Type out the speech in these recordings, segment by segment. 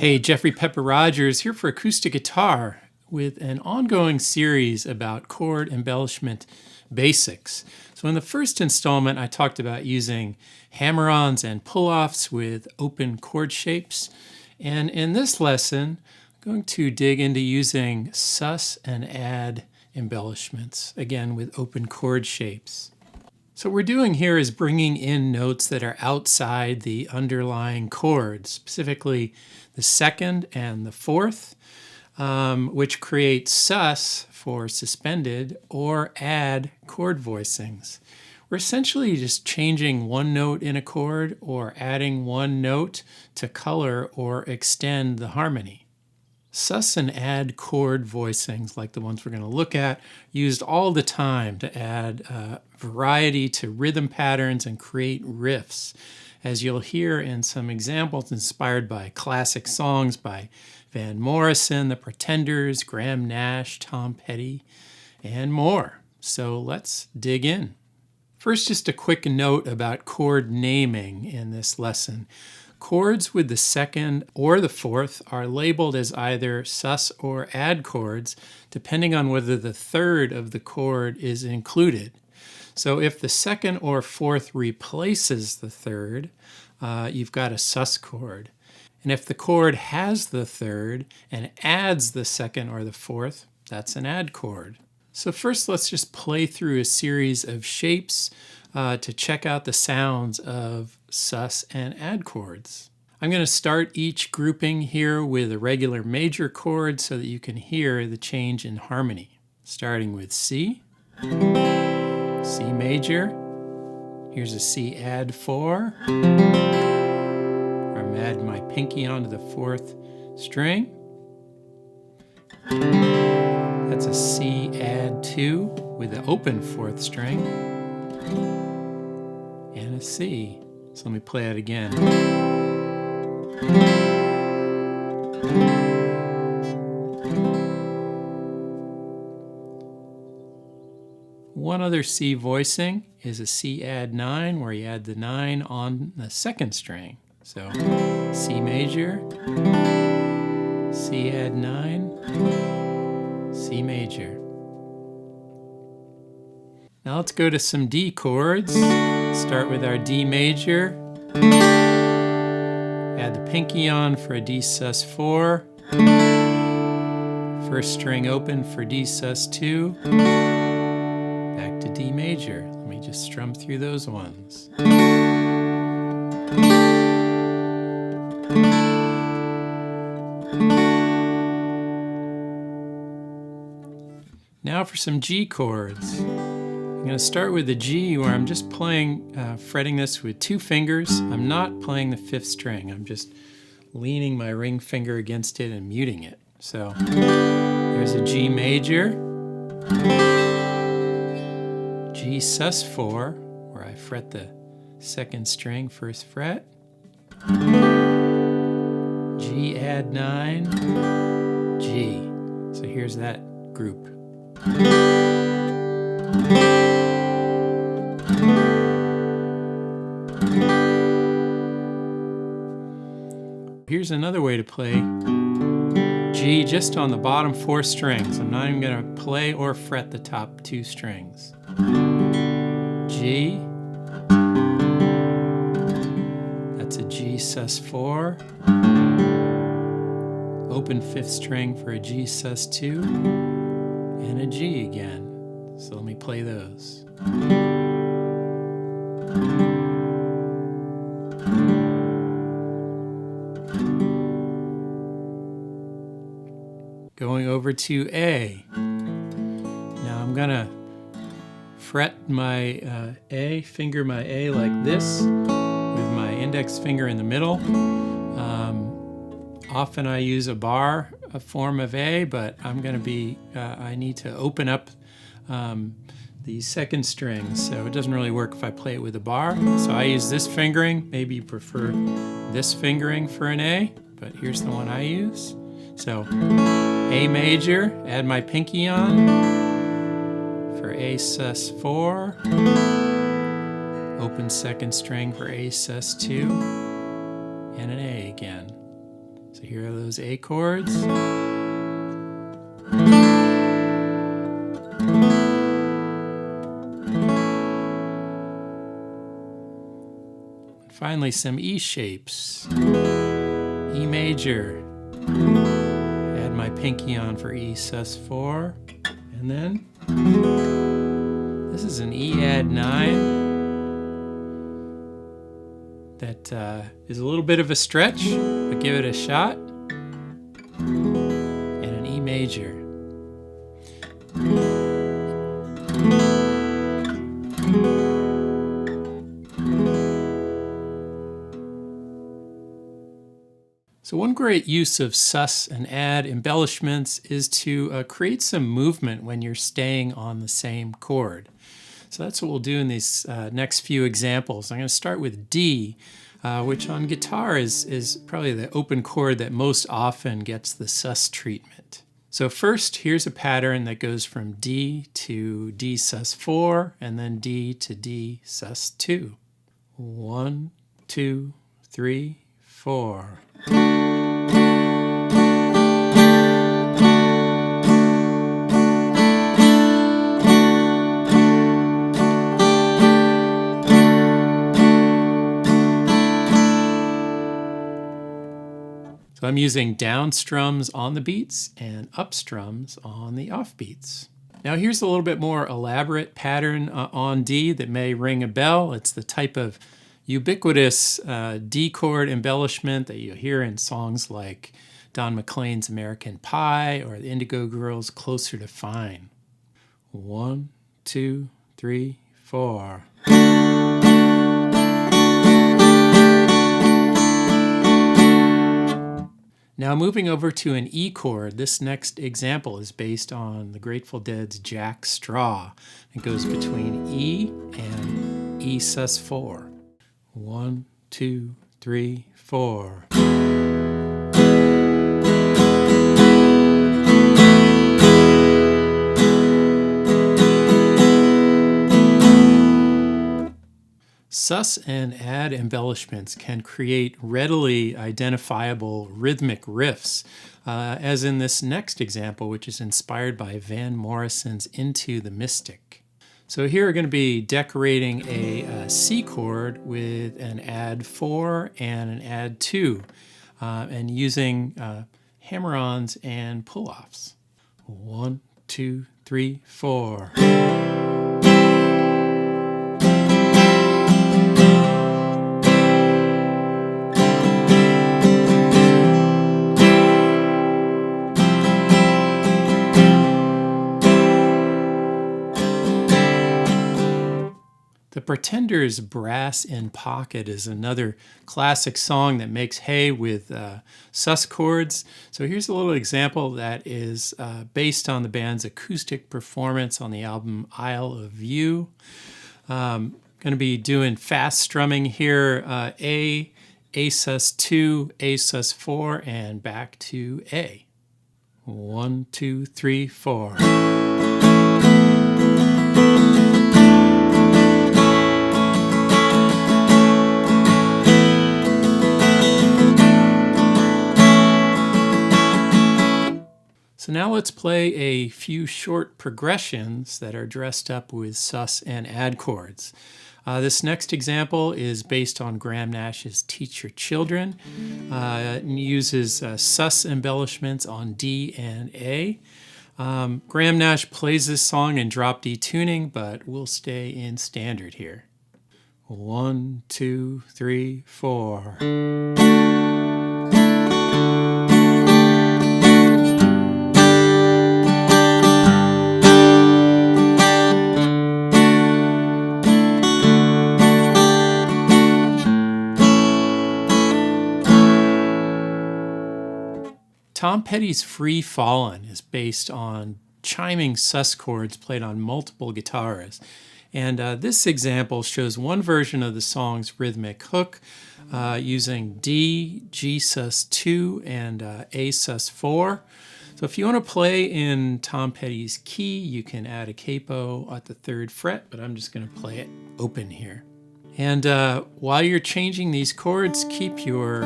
Hey, Jeffrey Pepper Rodgers here for acoustic guitar with an ongoing series about chord embellishment basics. So in the first installment, I talked about using hammer-ons and pull-offs with open chord shapes. And in this lesson, I'm going to dig into using sus and add embellishments, again with open chord shapes. So what we're doing here is bringing in notes that are outside the underlying chords, specifically the second and the fourth, which create sus for suspended or add chord voicings. We're essentially just changing one note in a chord or adding one note to color or extend the harmony. Sus and add chord voicings, like the ones we're going to look at, used all the time to add variety to rhythm patterns and create riffs, as you'll hear in some examples inspired by classic songs by Van Morrison, The Pretenders, Graham Nash, Tom Petty, and more. So let's dig in. First, just a quick note about chord naming in this lesson. Chords with the second or the fourth are labeled as either sus or add chords, depending on whether the third of the chord is included. So if the second or fourth replaces the third, you've got a sus chord. And if the chord has the third and adds the second or the fourth, that's an add chord. So first, let's just play through a series of shapes to check out the sounds of sus and add chords. I'm going to start each grouping here with a regular major chord so that you can hear the change in harmony. Starting with C, C major, here's a C add 4, I'm adding my pinky onto the fourth string. That's a C add 2 with an open fourth string and a C. So let me play it again. One other C voicing is a C add 9, where you add the 9 on the second string. So C major, C add 9, C major. Now let's go to some D chords. Start with our D major. Add the pinky on for a D sus 4. First string open for D sus 2. Back to D major. Let me just strum through those ones. Now for some G chords. I'm going to start with the G, where I'm just playing, fretting this with 2 fingers. I'm not playing the 5th string. I'm just leaning my ring finger against it and muting it. So there's a G major, G sus 4, where I fret the 2nd string, 1st fret, G add 9, G. So here's that group. Here's another way to play G just on the bottom 4 strings. I'm not even going to play or fret the top 2 strings. G, that's a G sus 4, open 5th string for a G sus 2, and a G again. So let me play those. Going over to A. Now I'm gonna fret my A, finger my A like this, with my index finger in the middle. Often I use a bar, a form of A, but I'm gonna be, I need to open up the 2nd string, so it doesn't really work if I play it with a bar. So I use this fingering. Maybe you prefer this fingering for an A, but here's the one I use. So A major, add my pinky on for A sus 4, open 2nd string for A sus 2, and an A again. So here are those A chords. Finally, some E shapes. E major. Add my pinky on for E sus4. And then this is an E add 9. That is a little bit of a stretch, but give it a shot. And an E major. So one great use of sus and add embellishments is to create some movement when you're staying on the same chord. So that's what we'll do in these next few examples. I'm going to start with D, which on guitar is probably the open chord that most often gets the sus treatment. So first, here's a pattern that goes from D to D sus4, and then D to D sus2. 1, 2, 3, 4. So I'm using down strums on the beats and up strums on the off beats. Now here's a little bit more elaborate pattern on D that may ring a bell. It's the type of ubiquitous D chord embellishment that you hear in songs like Don McLean's American Pie or the Indigo Girls' Closer to Fine. 1, 2, 3, 4. Now moving over to an E chord, this next example is based on the Grateful Dead's Jack Straw. It goes between E and E sus4. 1, 2, 3, 4. Sus and add embellishments can create readily identifiable rhythmic riffs, as in this next example, which is inspired by Van Morrison's Into the Mystic. So here we're going to be decorating a C chord with an add 4 and an add 2, and using hammer-ons and pull-offs. 1, 2, 3, 4. The Pretenders' Brass in Pocket is another classic song that makes hay with sus chords. So here's a little example that is based on the band's acoustic performance on the album Isle of View. Going to be doing fast strumming here, A sus2, A sus4, and back to A. 1, 2, 3, 4. So now let's play a few short progressions that are dressed up with sus and add chords. This next example is based on Graham Nash's Teach Your Children. It uses sus embellishments on D and A. Graham Nash plays this song in drop D tuning, but we'll stay in standard here. 1, 2, 3, 4. Tom Petty's Free Fallin' is based on chiming sus chords played on multiple guitars. And this example shows one version of the song's rhythmic hook using D, G sus2, and A sus4. So if you want to play in Tom Petty's key, you can add a capo at the 3rd fret, but I'm just going to play it open here. And while you're changing these chords, keep your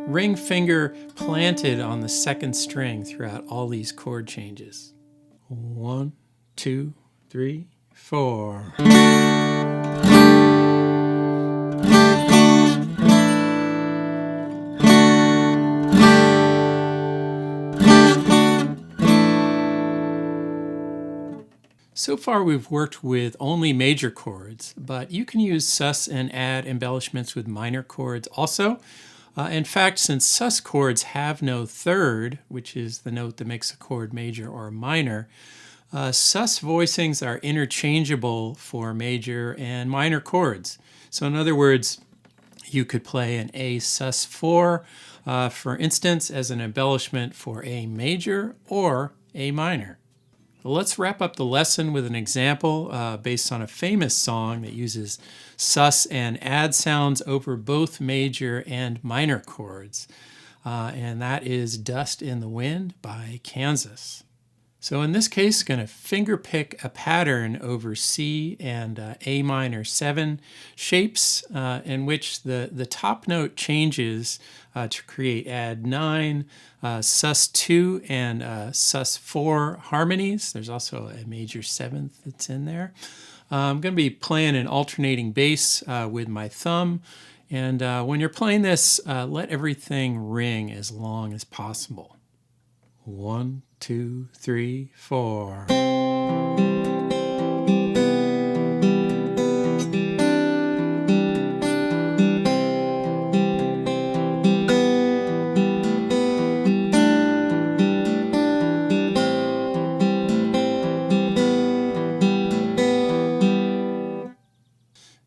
ring finger planted on the second string throughout all these chord changes. 1, 2, 3, 4. So far we've worked with only major chords, but you can use sus and add embellishments with minor chords also. In fact, since sus chords have no third, which is the note that makes a chord major or minor, sus voicings are interchangeable for major and minor chords. So in other words, you could play an A sus4, for instance, as an embellishment for A major or A minor. Let's wrap up the lesson with an example based on a famous song that uses sus and add sounds over both major and minor chords. And that is Dust in the Wind by Kansas. So in this case, going to finger pick a pattern over C and A minor 7 shapes in which the top note changes to create add 9, sus 2, and sus 4 harmonies. There's also a major 7th that's in there. I'm going to be playing an alternating bass with my thumb. And when you're playing this, let everything ring as long as possible. 1, 2, 3, 4.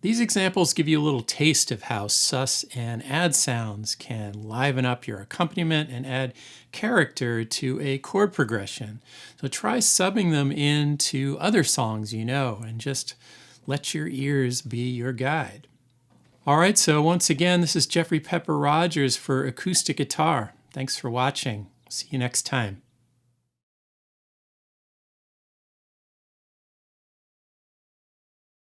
These examples give you a little taste of how sus and add sounds can liven up your accompaniment and add character to a chord progression. So try subbing them into other songs you know and just let your ears be your guide. All right, so once again, this is Jeffrey Pepper Rodgers for Acoustic Guitar. Thanks for watching. See you next time.